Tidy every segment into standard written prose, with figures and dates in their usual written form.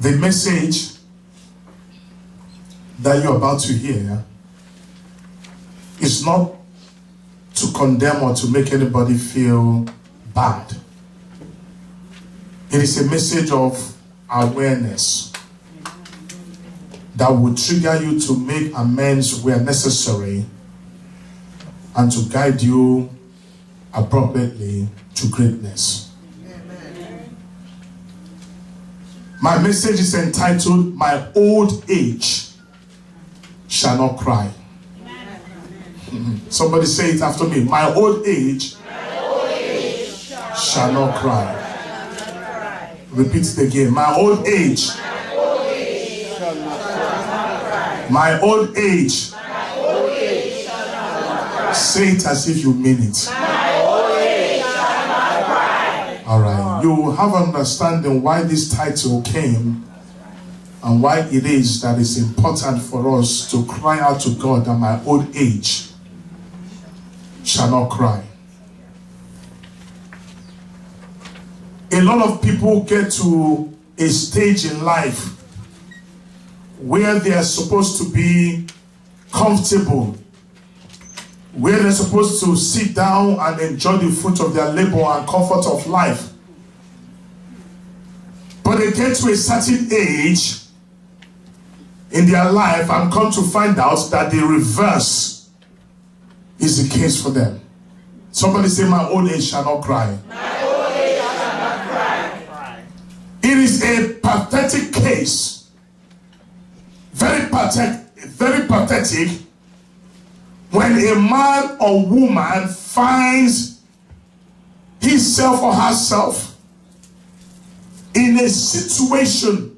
The message that you're about to hear is not to condemn or to make anybody feel bad. It is a message of awareness that will trigger you to make amends where necessary and to guide you appropriately to greatness. Amen. My message is entitled, "My Old Age Shall Not Cry." Somebody say it after me. My old age shall not cry. Repeat it again. My old age. My old age. Say it as if you mean it. All right. You will have understanding why this title came and why it is that it's important for us to cry out to God that my old age shall not cry. A lot of people get to a stage in life where they are supposed to be comfortable, where they're supposed to sit down and enjoy the fruit of their labor and comfort of life. But they get to a certain age in their life and come to find out that the reverse is the case for them. Somebody say, my old age shall not cry. My old age shall not cry. It is a pathetic case. Very pathetic when a man or woman finds himself or herself in a situation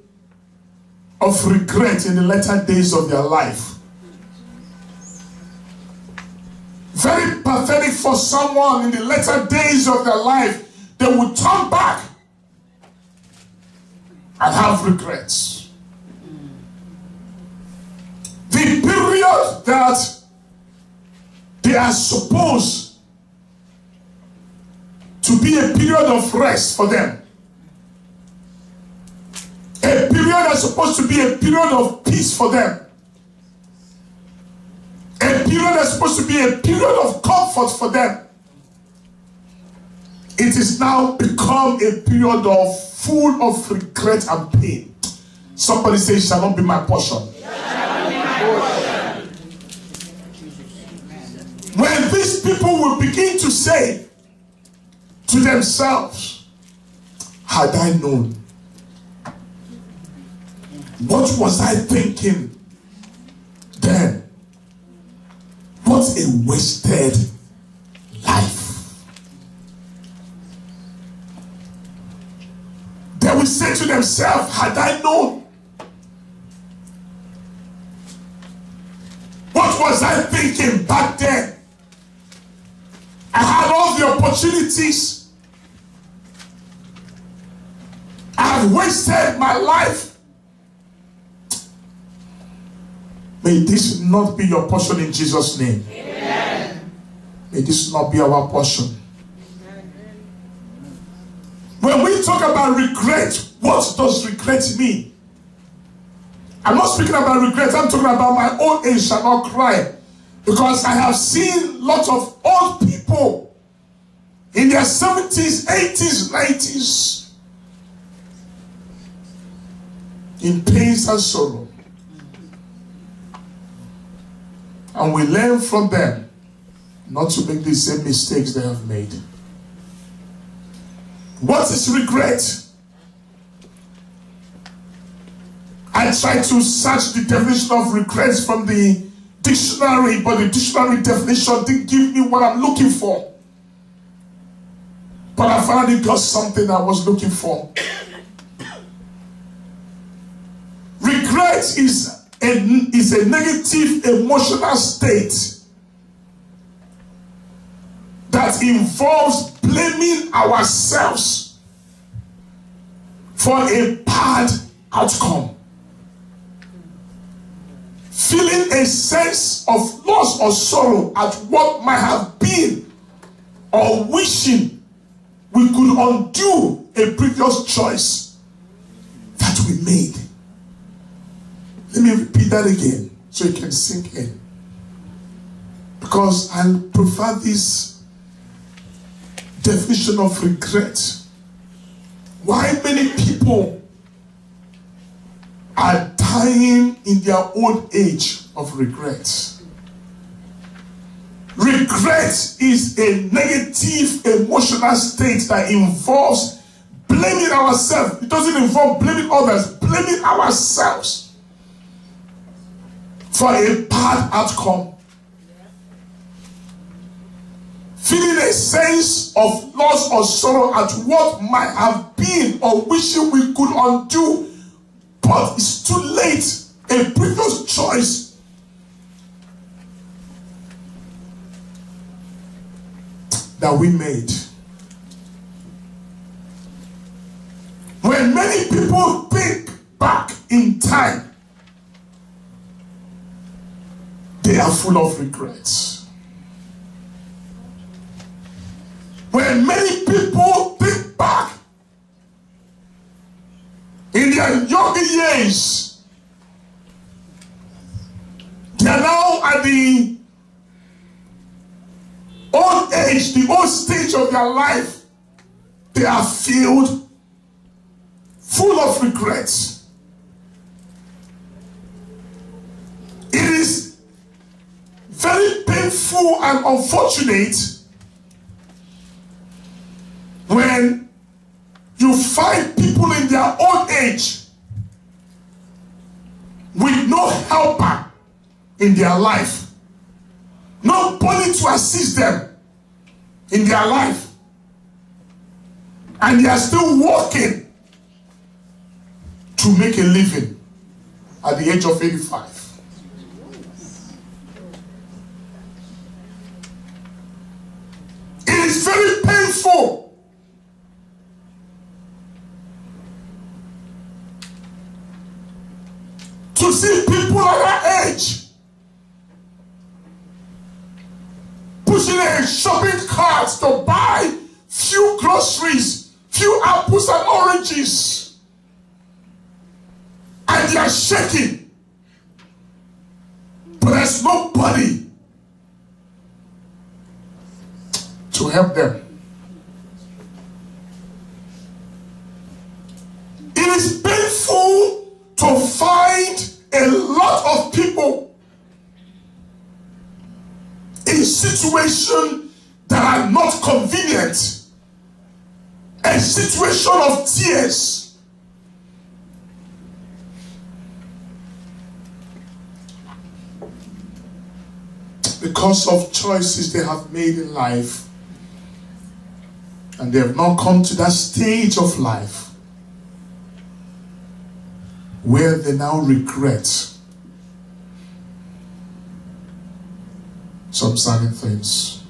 of regret in the latter days of their life. Very pathetic for someone in the latter days of their life. They will turn back and have regrets. The period that they are supposed to be a period of rest for them, a period that's supposed to be a period of peace for them, a period that's supposed to be a period of comfort for them, it is now become a period of full of regret and pain. Somebody say, it shall not be my portion. When these people will begin to say to themselves, had I known, what was I thinking then? What a wasted life. They will say to themselves, had I known, what was I thinking back then? I had all the opportunities. I have wasted my life. May this not be your portion in Jesus' name. Amen. May this not be our portion. Amen. When we talk about regret, what does regret mean? I'm not speaking about regret. I'm talking about my old age shall not cry. Because I have seen lots of old people in their 70s, 80s, 90s in pains and sorrow. And we learn from them not to make the same mistakes they have made. What is regret? I tried to search the definition of regrets from the dictionary, but the dictionary definition didn't give me what I'm looking for. But I finally got something I was looking for. Regret is a negative emotional state that involves blaming ourselves for a bad outcome. Feeling a sense of loss or sorrow at what might have been, or wishing we could undo a previous choice that we made. Let me repeat that again so it can sink in. Because I prefer this definition of regret. Why many people are dying in their old age of regret? Regret is a negative emotional state that involves blaming ourselves. It doesn't involve blaming others, blaming ourselves for a bad outcome. Feeling a sense of loss or sorrow at what might have been or wishing we could undo, but it's too late. A previous choice that we made. When many people think back in time, they are full of regrets. When many people think back in their younger years, they are now at the old age, the old stage of their life. They are filled full of regrets. It is very painful and unfortunate when you find people in their old age with no helper in their life, nobody to assist them in their life, and they are still working to make a living at the age of 85. It is very painful to see people at that age pushing a shopping cart to buy few groceries, few apples and oranges, and they are shaking, but there's nobody to help them. It is painful to find a lot of people in situations that are not convenient, a situation of tears. Because of choices they have made in life, and they have not come to that stage of life where they now regret some certain things.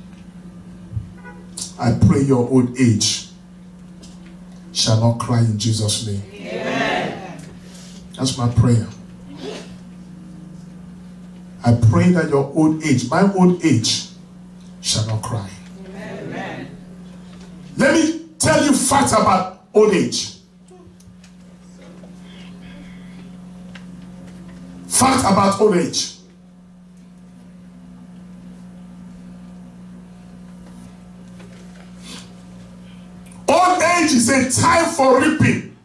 I pray your old age shall not cry in Jesus' name. Amen. That's my prayer. I pray that your old age, my old age, shall not cry. Amen. Let me tell you facts about old age. Fact about old age. Old age is a time for reaping.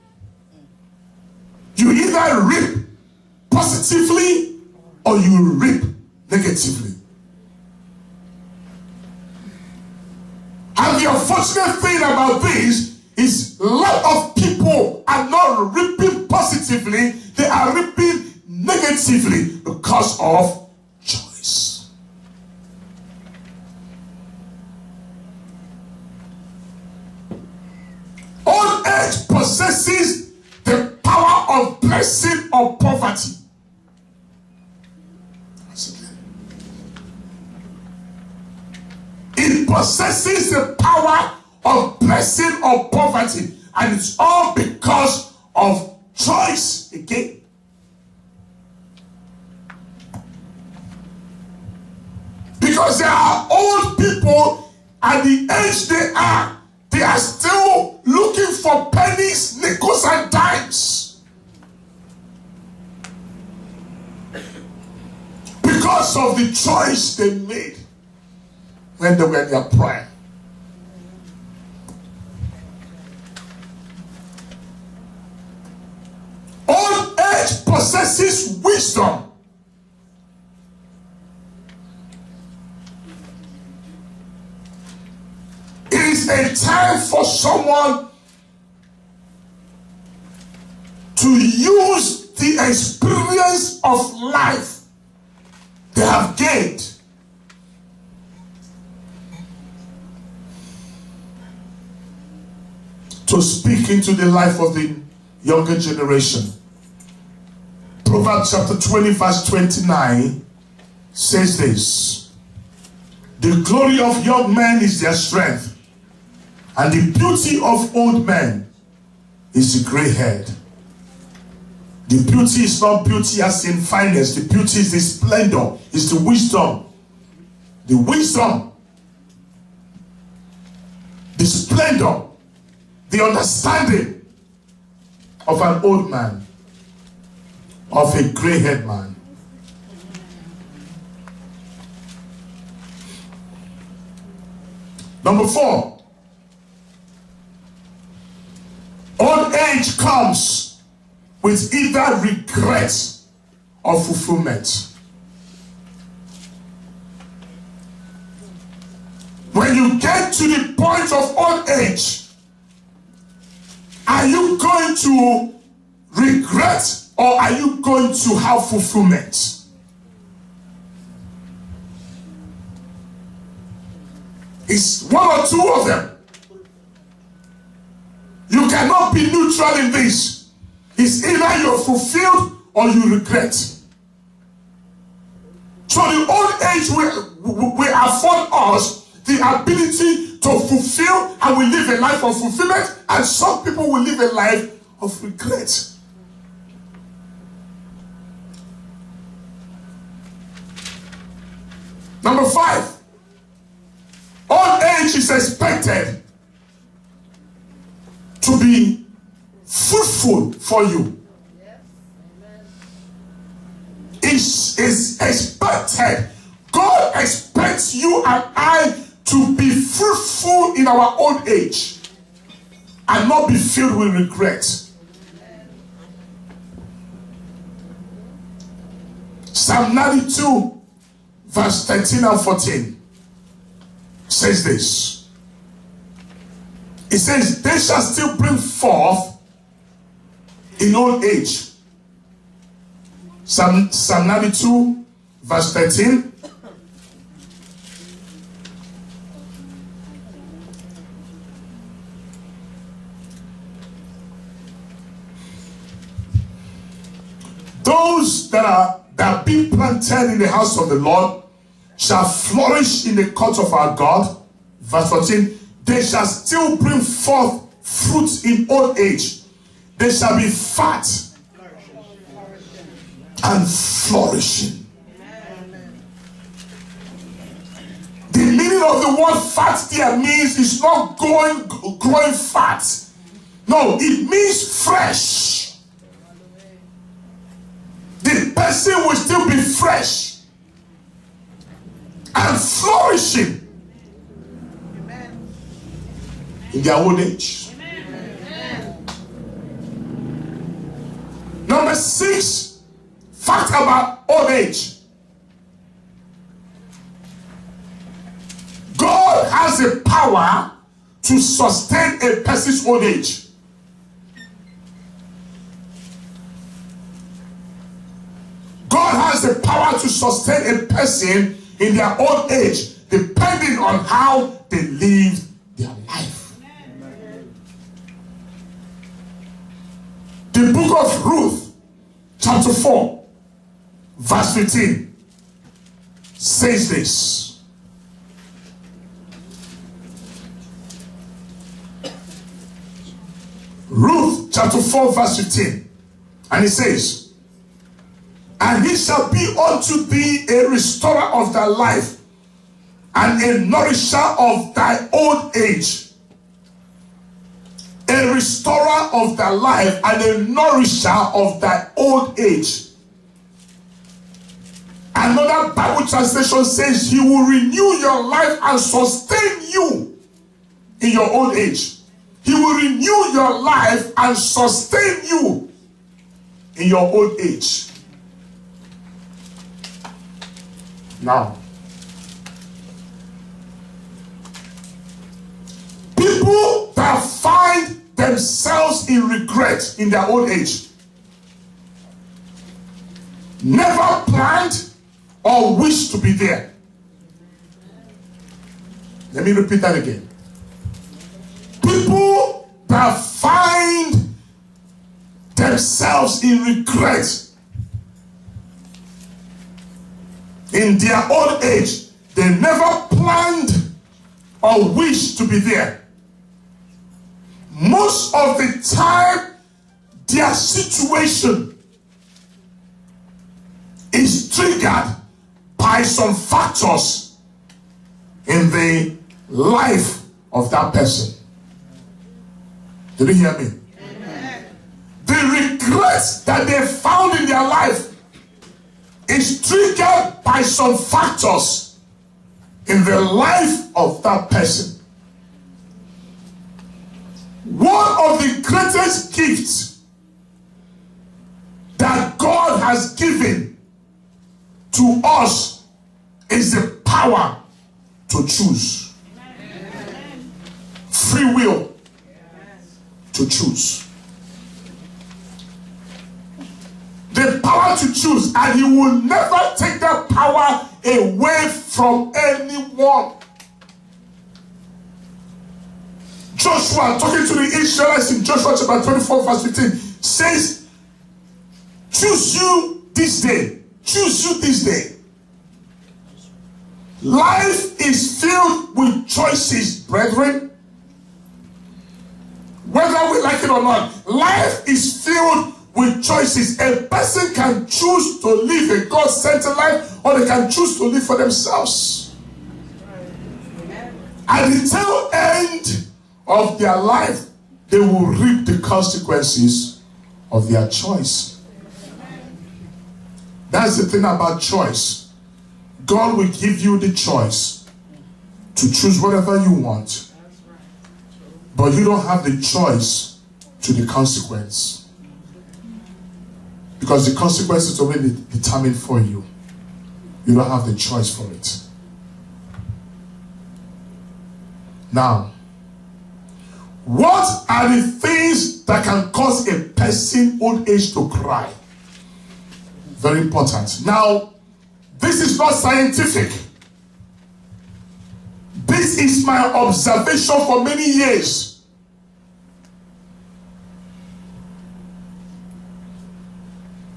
You either reap positively or you reap negatively. And the unfortunate thing about this is a lot of people are not reaping positively, they are reaping negatively because of choice. Old age possesses the power of blessing or poverty. It possesses the power of blessing or poverty, and it's all because of choice again. Because there are old people at the age they are still looking for pennies, nickels, and dimes. because of the choice they made when they were in their prime. Old age possesses wisdom. It is a time for someone to use the experience of life they have gained to speak into the life of the younger generation. Proverbs chapter 20 verse 29 says this: the glory of young men is their strength, and the beauty of old men is the gray head. The beauty is not beauty as in fineness. The beauty is the splendor, is the wisdom. The wisdom, the splendor, the understanding of an old man, of a gray-haired man. Number 4, old age comes with either regret or fulfillment. When you get to the point of old age, are you going to regret or are you going to have fulfillment? It's one or two of them. You cannot be neutral in this. It's either you're fulfilled or you regret. So the old age will afford us the ability to fulfill, and we live a life of fulfillment, and some people will live a life of regret. Number 5, old age is expected to be fruitful for you. Yes. Amen. Is expected. God expects you and I to be fruitful in our old age and not be filled with regret. Psalm 92 verse 13 and 14 says this. It says, they shall still bring forth in old age. Psalm 92 verse 13. Those that be planted in the house of the Lord shall flourish in the court of our God. Verse 14. They shall still bring forth fruit in old age. They shall be fat and flourishing. The meaning of the word fat there means it's not growing fat. No, it means fresh. The person will still be fresh and flourishing in their old age. Number 6, fact about old age. God has the power to sustain a person's old age. God has the power to sustain a person in their old age, depending on how they live their life. The book of Ruth, chapter 4, verse 15, says this. Ruth, chapter 4, verse 15, and it says, and he shall be unto thee a restorer of thy life, and a nourisher of thy old age. A restorer of thy life and a nourisher of thy old age. And Another Bible translation says he will renew your life and sustain you in your old age. He will renew your life and sustain you in your old age. Now, people that find themselves in regret in their old age never planned or wished to be there. Let me repeat that again. People that find themselves in regret in their old age, they never planned or wished to be there. Most of the time, their situation is triggered by some factors in the life of that person. Did you hear me? Amen. The regret that they found in their life is triggered by some factors in the life of that person. One of the greatest gifts that God has given to us is the power to choose. Amen. Free will to choose. The power to choose, and he will never take that power away from anyone. Joshua, talking to the Israelites in Joshua chapter 24 verse 15, says, choose you this day. Choose you this day. Life is filled with choices, brethren. Whether we like it or not, life is filled with choices. A person can choose to live a God-centered life, or they can choose to live for themselves. At the tail end of their life, they will reap the consequences of their choice. That's the thing about choice. God will give you the choice to choose whatever you want, but you don't have the choice to the consequence, because the consequence is already determined for you. You don't have the choice for it. Now, what are the things that can cause a person old age to cry? Very important. Now, this is not scientific. This is my observation for many years.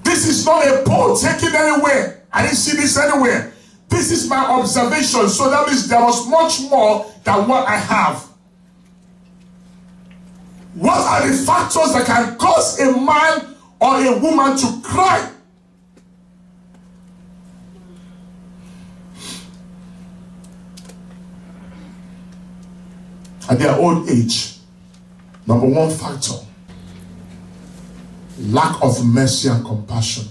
This is not a poll taken anywhere. I didn't see this anywhere. This is my observation. So that means there was much more than what I have. What are the factors that can cause a man or a woman to cry? At their old age, number one factor, lack of mercy and compassion.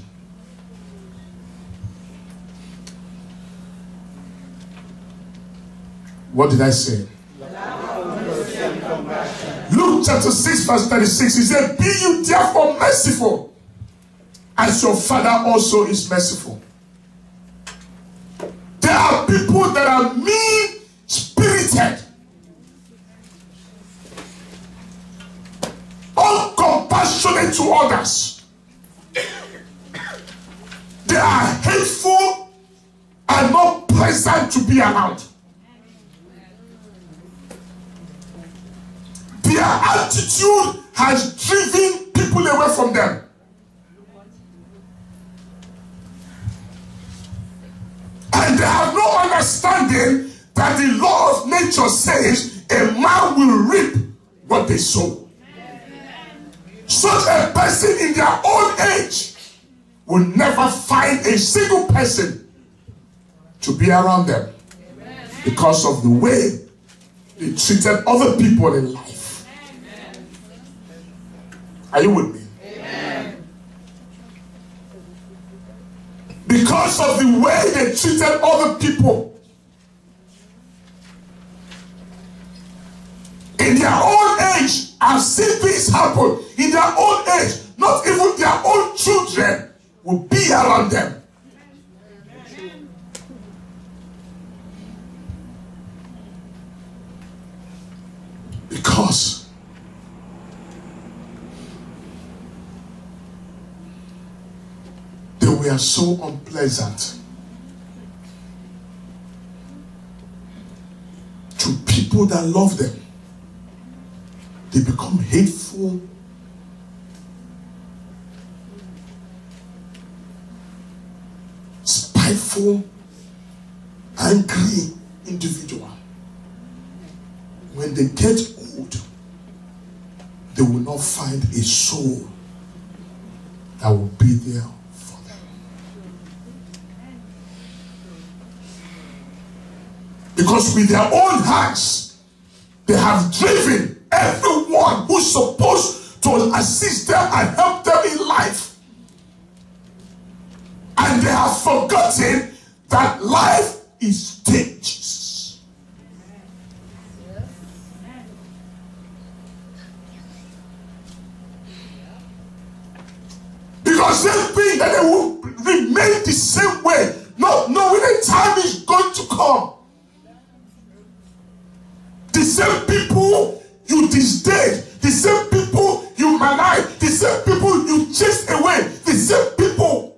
What did I say? Luke chapter 6 verse 36, he said, be you therefore merciful, as your Father also is merciful. There are people that are mean-spirited, uncompassionate to others. They are hateful and not pleasant to be around. Their attitude has driven people away from them. And they have no understanding that the law of nature says a man will reap what they sow. Such a person in their old age will never find a single person to be around them because of the way they treated other people in life. Are you with me? Amen. Because because of the way they treated other people. In their old age, I've seen this happen. In their old age, not even their own children will be around them. Because they were so unpleasant to people that love them. They become hateful, spiteful, angry individual. When they get old, they will not find a soul that will be there for them. Because with their own hands, they have driven everyone who's supposed to assist them and help them in life. And they have forgotten that life is stages. Because they think that they will remain the same way, not knowing the time is going to come. The same people you disdain, the same people you malign, the same people you chase away, the same people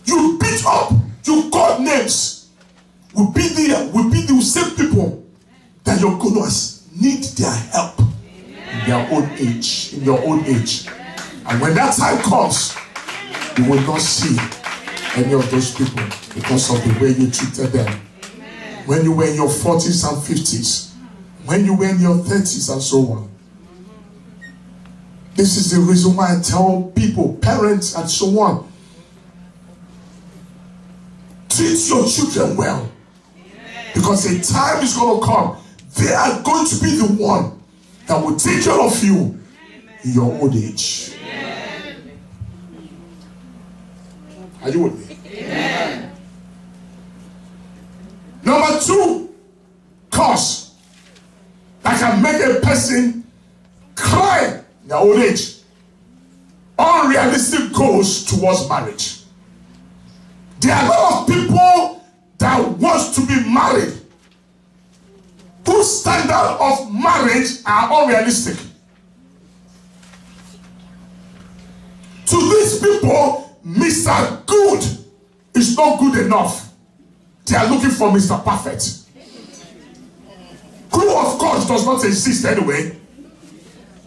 you beat up, you call names, will be the same people that you're going to need their help in their old age, in your old age. And when that time comes, you will not see any of those people because of the way you treated them. When you were in your 40s and 50s, when you were in your 30s and so on. This is the reason why I tell people, parents and so on, treat your children well. Because a time is going to come, they are going to be the one that will take care of you in your old age. Are you with me? Amen. Number 2 cause that can make a person cry in their old age. Unrealistic goals towards marriage. There are a lot of people that want to be married whose standard of marriage are unrealistic. To these people, Mr. Good is not good enough. They are looking for Mr. Perfect. Who of course does not exist anyway.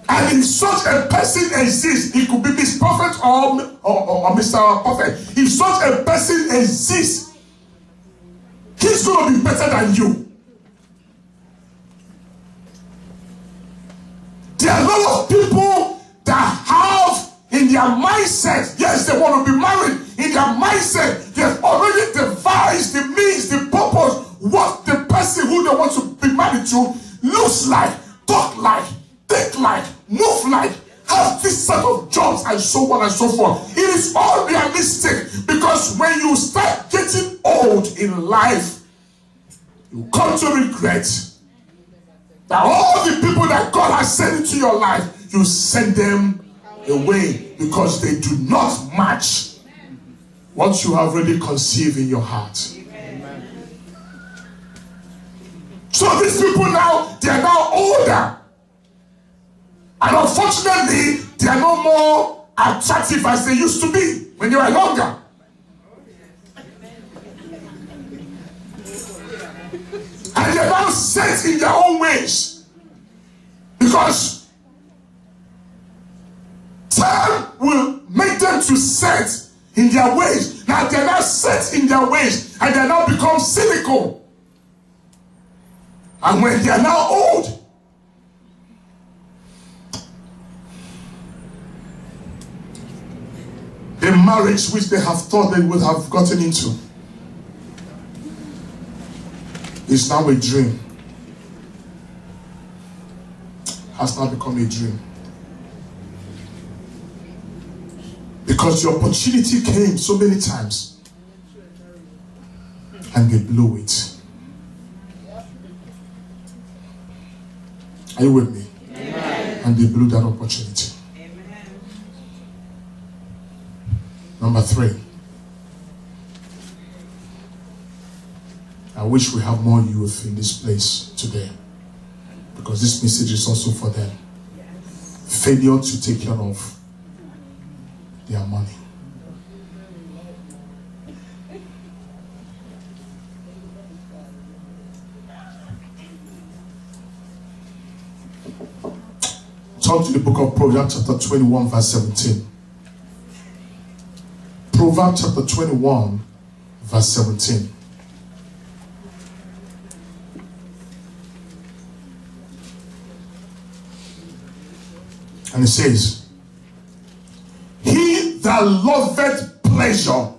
And if such a person exists, it could be Mr. Perfect or Mr. Perfect. If such a person exists, he's going to be better than you. There are a lot of people that have in their mindset, yes, they want to be married. In their mindset, they've already devised the means, the purpose, what the person who they want to be married to looks like, talk like, think like, move like, have this set of jobs and so on and so forth. It is all realistic because when you start getting old in life, you come to regret that all the people that God has sent into your life, you send them away because they do not match what you have already conceived in your heart. Amen. So these people now, they are now older. And unfortunately, they are no more attractive as they used to be when they were younger. And they are now set in their own ways. Because time will make them to set in their ways. Now they are now set in their ways and they are now become cynical. And when they are now old, the marriage which they have thought they would have gotten into is now a dream. Has now become a dream. Because Because the opportunity came so many times and they blew it. Are you with me? Amen. And they blew that opportunity. Amen. Number 3. I wish we have more youth in this place today, because this message is also for them. Yes. Failure to take care of their money. Turn to the book of Proverbs chapter 21 verse 17. Proverbs chapter 21 verse 17. And it says, he that loveth pleasure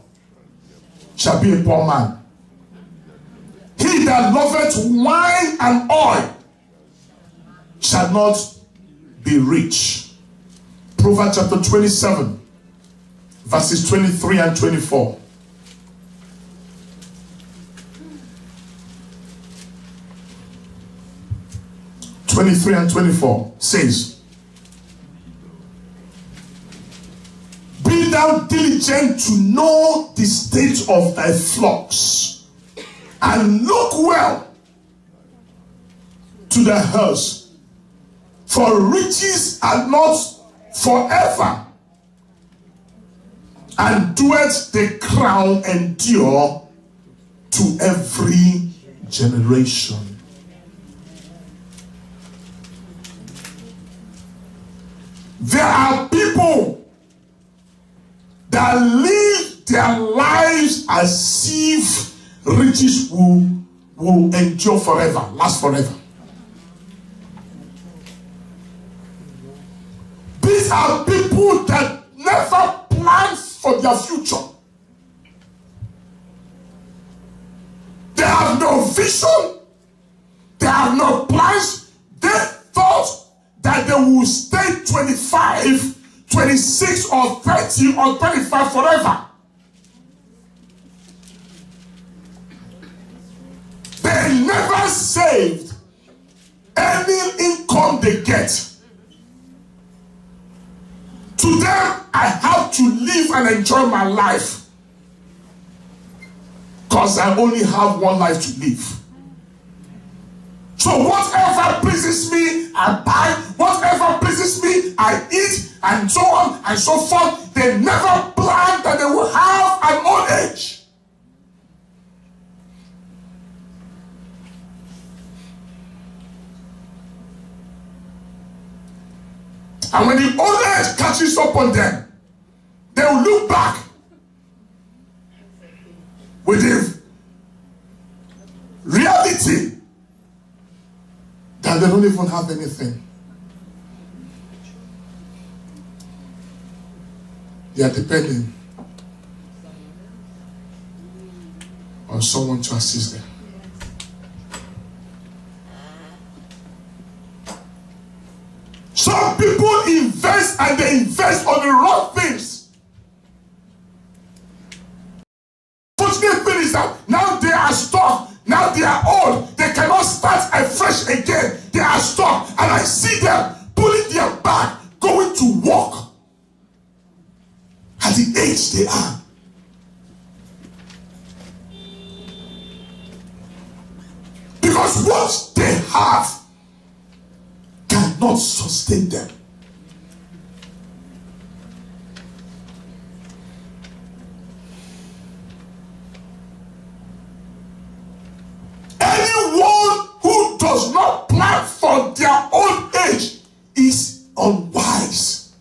shall be a poor man. He that loveth wine and oil shall not be rich. Proverbs chapter 27, verses 23 and 24. And 24 says, be thou diligent to know the state of thy flocks, and look well to thy herds, for riches are not forever, and doeth the crown endure to every generation. There are people that live their lives as if riches will endure forever, last forever. These are people that never plan for their future. They have no vision. They have no plans. They thought that they will stay 25, 26, or 30, or 25 forever. They never saved any income they get. To them, I have to live and enjoy my life, because I only have one life to live. So whatever pleases me, I buy. Whatever pleases me, I eat, and so on and so forth. They never plan that they will have an old age. And when the old age catches up on them, they will look back with the reality that they don't even have anything. They are depending on someone to assist them. Some people invest, and they invest on the wrong things. Fortunate thing is that now they are stuck. Now they are old. They cannot start afresh again. They are stuck. And I see them pulling their back, going to work at the age they are. Because what they have cannot sustain them. Anyone who does not plan for their old age is unwise.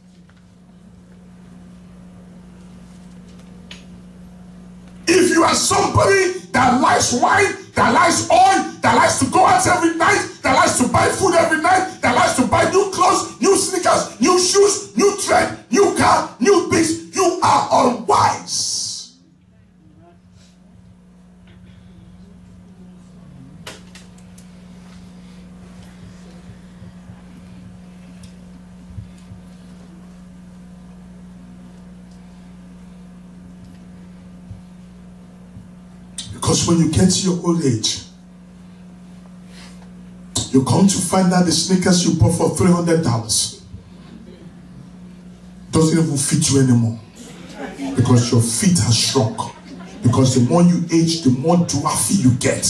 If you are somebody that likes wine, that likes oil, that likes to go out every night, that likes to buy food every night, that likes to buy new clothes, new sneakers, new shoes, new trend, new car, new things, you are unwise. Because when you get to your old age, you come to find out the sneakers you bought for $300 doesn't even fit you anymore. Because your feet have shrunk. Because the more you age, the more dwarfy you get.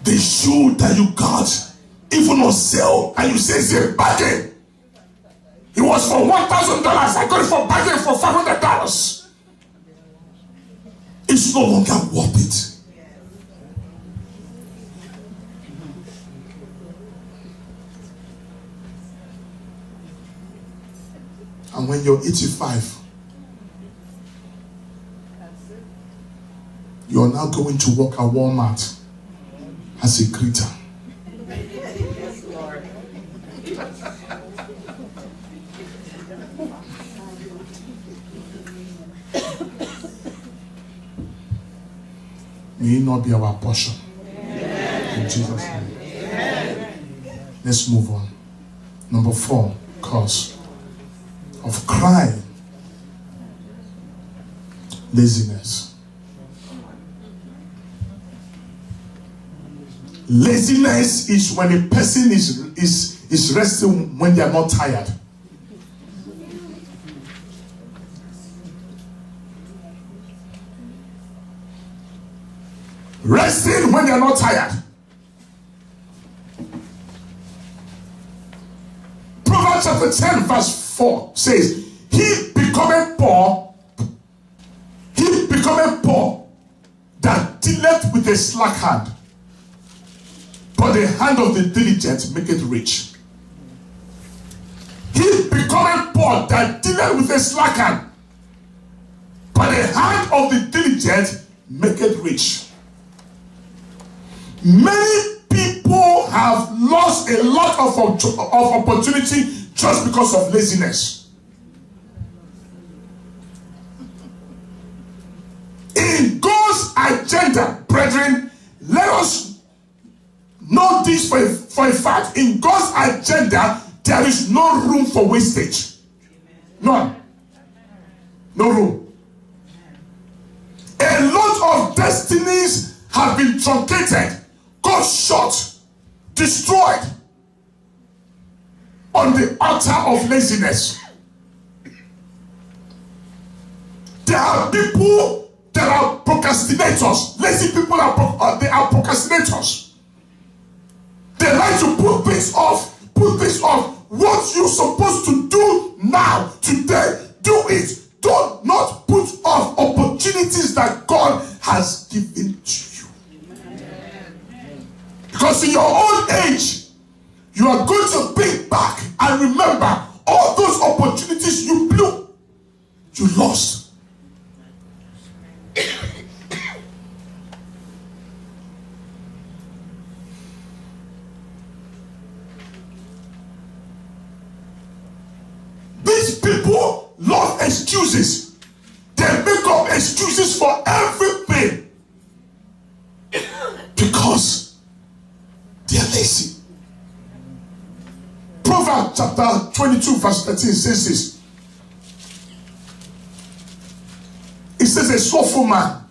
The shoe that you got, even on sale, and you say it's a bargain. It was for $1,000. I got it for bargain for $500. It's no longer worth it. And when you're 85, you're now going to work at Walmart as a greeter. Yes, Lord. May it not be our portion. Amen. In Jesus' name. Amen. Let's move on. Number 4, cause of crime. Laziness. Laziness is when a person is resting when they are not tired. Resting when they are not tired. Proverbs chapter 10 verse 4 says, he becometh poor that dealeth with a slack hand, but the hand of the diligent maketh rich. He becometh poor that dealeth with a slack hand, but the hand of the diligent maketh rich. Many people have lost a lot of opportunity just because of laziness. In God's agenda, brethren, let us know this for a fact. In God's agenda, there is no room for wastage. None. No room. A lot of destinies have been truncated, got shot, destroyed on the altar of laziness. There are people that are procrastinators. Lazy people are procrastinators. They like to put things off. What you're supposed to do now, today, do it. Do not put off opportunities that God has given to you. Because in your old age, you are going to think back and remember all those opportunities you blew, you lost. These people love excuses. They make up excuses for everything because they are lazy. Proverbs chapter 22 verse 13 says this. It says a slothful man.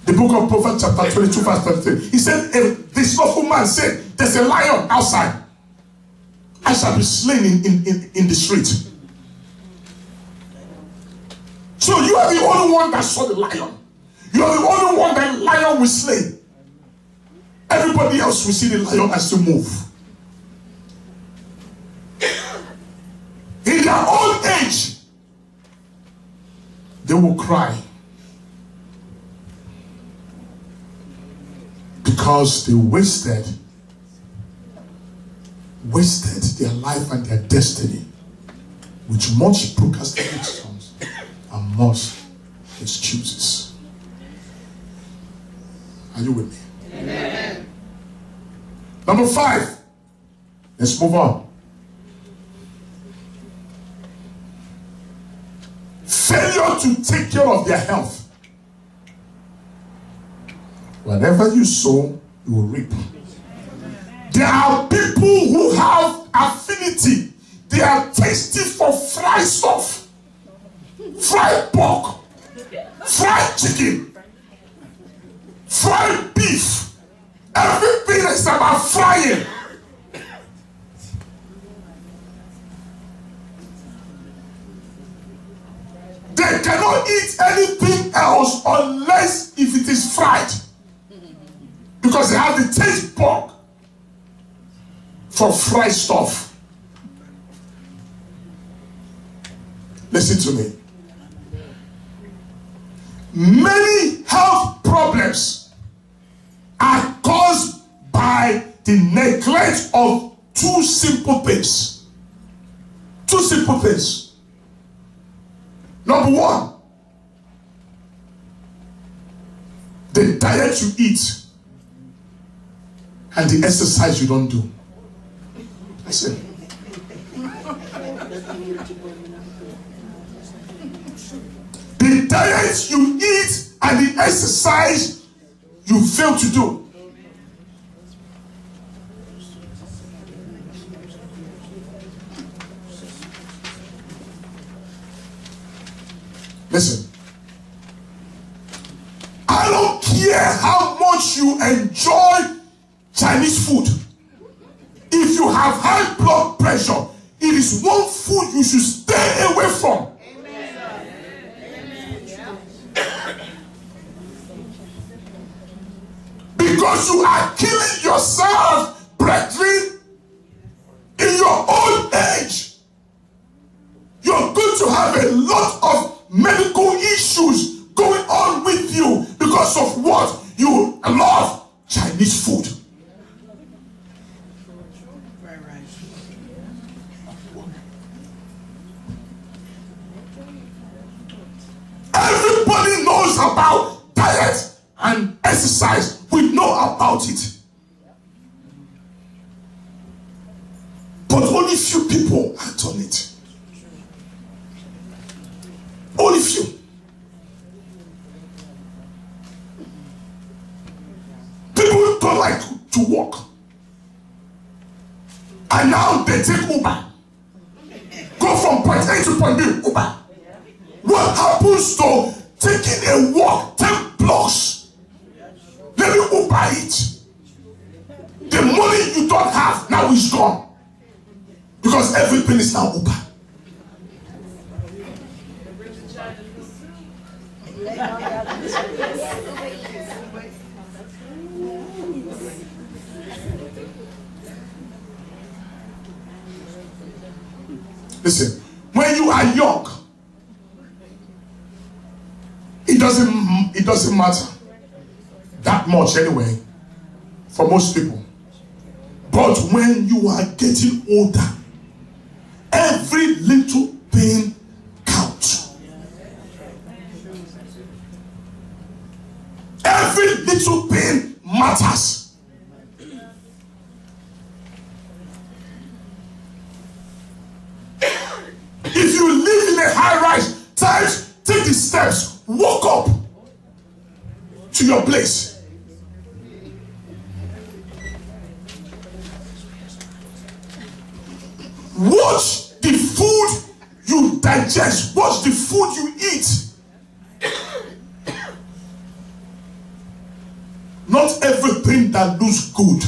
The book of Proverbs chapter 22 verse 13. He said, the slothful man said, there's a lion outside. I shall be slain in the street. So you are the only one that saw the lion. You are the only one that lion will slay. Everybody else will see the lion and still move. In their old age, they will cry because they wasted their life and their destiny with much procrastination and much excuses. Are you with me? Amen. Number 5. Let's move on. Failure to take care of their health. Whatever you sow, you will reap. There are people who have affinity. They are tasty for fried stuff, fried pork, fried chicken, fried beef. Everything is about frying. They cannot eat anything else unless if it is fried, because they have the taste bug for fried stuff. Listen to me. Many health problems are caused by the neglect of two simple things. Two simple things. Number one, the diet you eat and the exercise you don't do. That's it. The diet you eat and the exercise you fail to do. Listen, I don't care how much you enjoy Chinese food. If you have high blood pressure, it is one food you should stay away from. Because you are killing yourself, brethren, in your old age. You're going to have a lot of medical issues going on with you because of what? You love Chinese food. Everybody knows about diet and exercise. We know about it. But only few people act on it. Only few. People don't like to walk. And now they take Uber. Go from point A to point B, Uber. What happens to taking a walk 10 blocks? Let me Uber it. The money you don't have now is gone. Because everything is now Uber. Listen, when you are young, it doesn't matter that much anyway for most people. But when you are getting older, every little thing counts. Every little thing matters. If you live in a high-rise, take the steps, walk up to your place. Watch the food you digest. Watch the food you eat. Not everything that looks good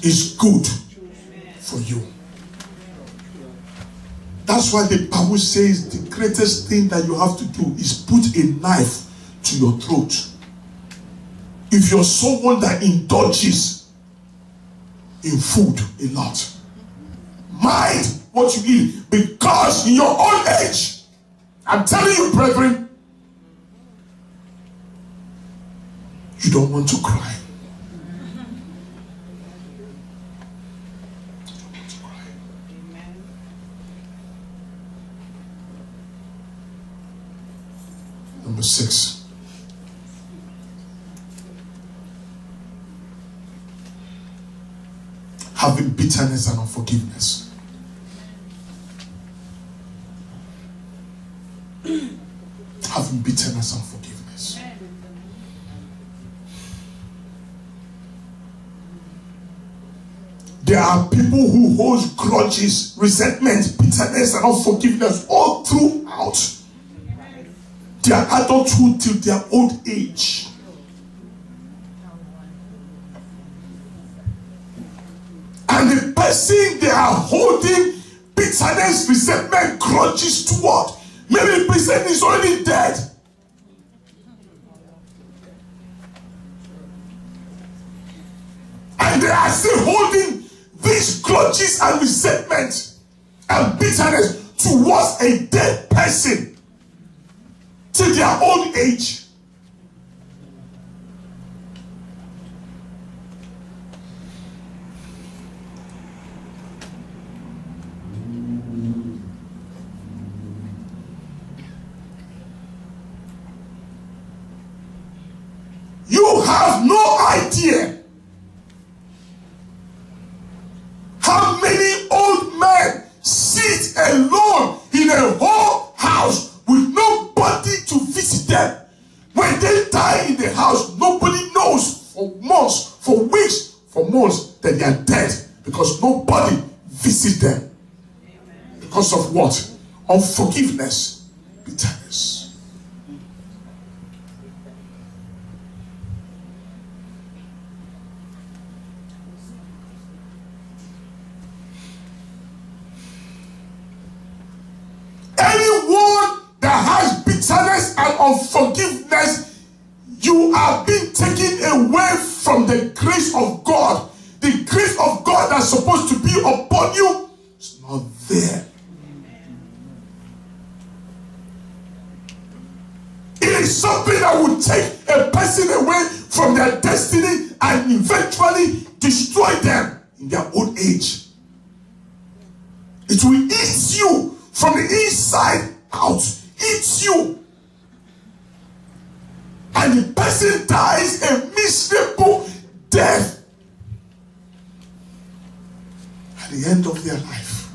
is good for you. That's why the Bible says the greatest thing that you have to do is put a knife to your throat. If you're someone that indulges in food a lot, mind what you eat, because in your old age, I'm telling you, brethren, you don't want to cry. Number 6. Having bitterness and unforgiveness. Having bitterness and forgiveness. There are people who hold grudges, resentment, bitterness, and unforgiveness all throughout their adulthood till their old age. And the person they are holding bitterness, resentment, grudges toward, maybe the person is already dead. And they are still holding these grudges and resentment and bitterness towards a dead person till their old age. You have no idea how many old men sit alone in a whole house with nobody to visit them. When they die in the house, nobody knows for months, for weeks, for months that they are dead because nobody visits them. Amen. Because of what? Unforgiveness, bitterness. Anyone that has bitterness and unforgiveness, you are being taken away from the grace of God. The grace of God that's supposed to be upon you is not there. It is something that will take a person away from their destiny and eventually destroy them in their old age. It will eat you from the inside out, eats you. And the person dies a miserable death at the end of their life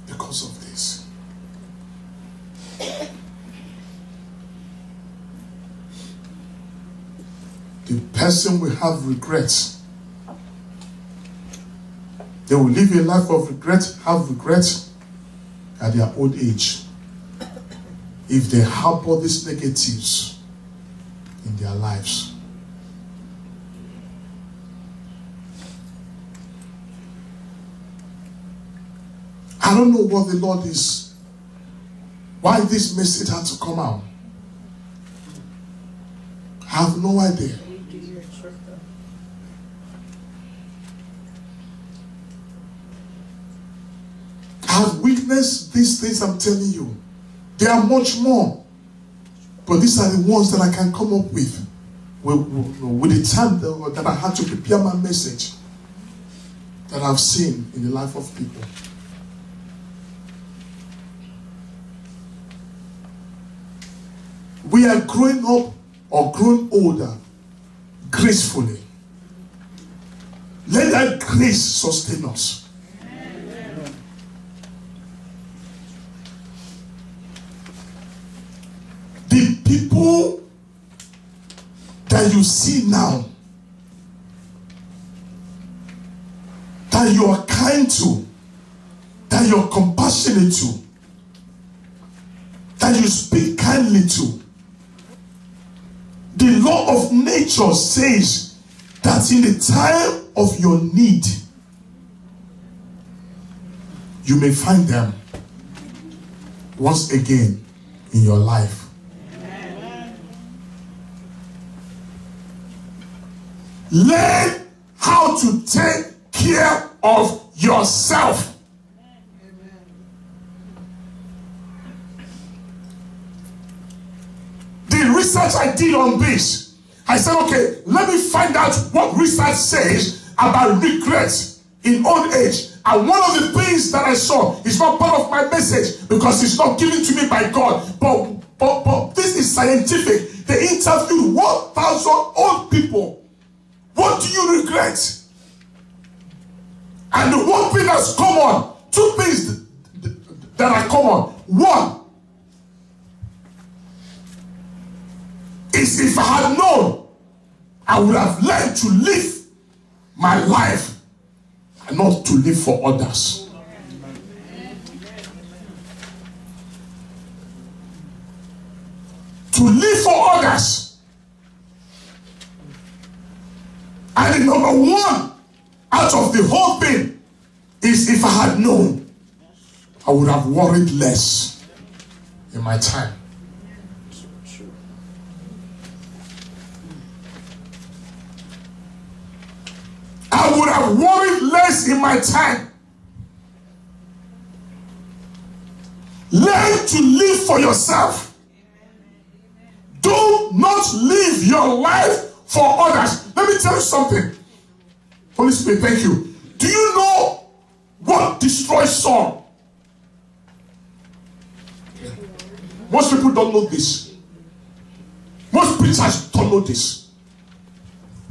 because of this. The person will have regrets. They will live a life of regret, have regret at their old age if they harbor these negatives in their lives. I don't know what the Lord is, why this message had to come out. I have no idea. I've witnessed these things I'm telling you. There are much more. But these are the ones that I can come up with the time that I had to prepare my message that I've seen in the life of people. We are growing up or growing older gracefully. Let that grace sustain us. The people that you see now, that you are kind to, that you are compassionate to, that you speak kindly to, the law of nature says that in the time of your need, you may find them once again in your life. Learn how to take care of yourself. The research I did on this, I said, okay, let me find out what research says about regret in old age. And one of the things that I saw is not part of my message because it's not given to me by God. But this is scientific. They interviewed 1,000 old people. What do you regret? And the one thing that's common, two things that are common. One is if I had known I would have learned to live my life and not to live for others. To live for others. And the number one out of the whole thing is, if I had known, I would have worried less in my time. I would have worried less in my time. Learn to live for yourself. Do not live your life for others. Let me tell you something. Holy Spirit, thank you. Do you know what destroys Saul? Most people don't know this. Most preachers don't know this.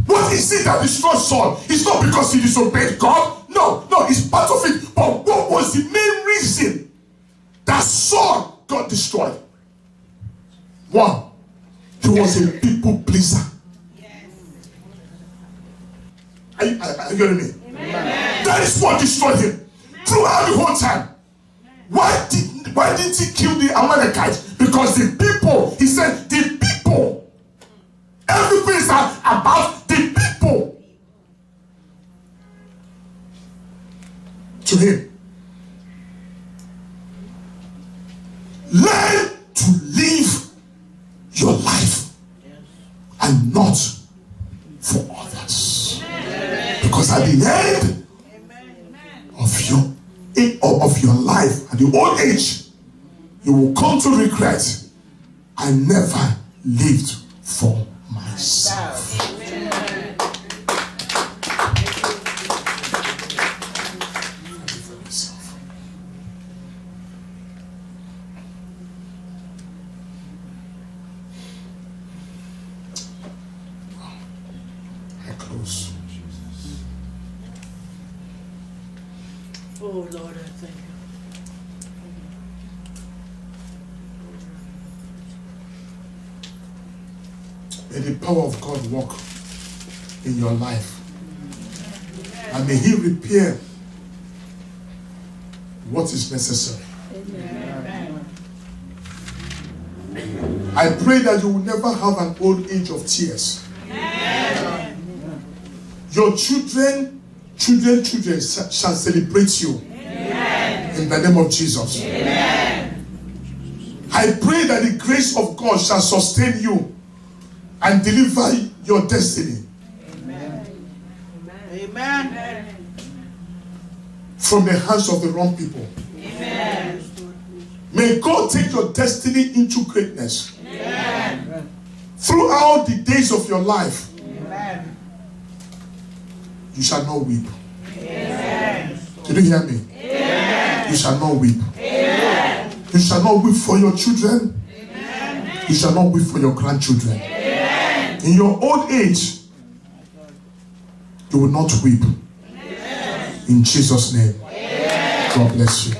What is it that destroys Saul? It's not because he disobeyed God. No, it's part of it. But what was the main reason that Saul got destroyed? One, he was a people pleaser. Are you getting me? Amen. That is what destroyed him. Throughout the whole time. Why didn't he kill the Amalekites? Because the people, he said, the people. Everything is about the people. To him. Learn to live your life and not for others. Because at the end of your life, at the old age, you will come to regret, I never lived for myself. I close. Oh, Lord, I thank you. May the power of God work in your life. And may He repair what is necessary. Amen. I pray that you will never have an old age of tears. Amen. Your children shall celebrate you. Amen. In the name of Jesus. Amen. I pray that the grace of God shall sustain you and deliver your destiny. Amen. Amen. From the hands of the wrong people. Amen. May God take your destiny into greatness. Amen. Throughout the days of your life, Amen. you shall not weep. Amen. Did you hear me? Amen. You shall not weep. Amen. You shall not weep for your children. Amen. You shall not weep for your grandchildren. Amen. In your old age, you will not weep. Amen. In Jesus' name. Amen. God bless you.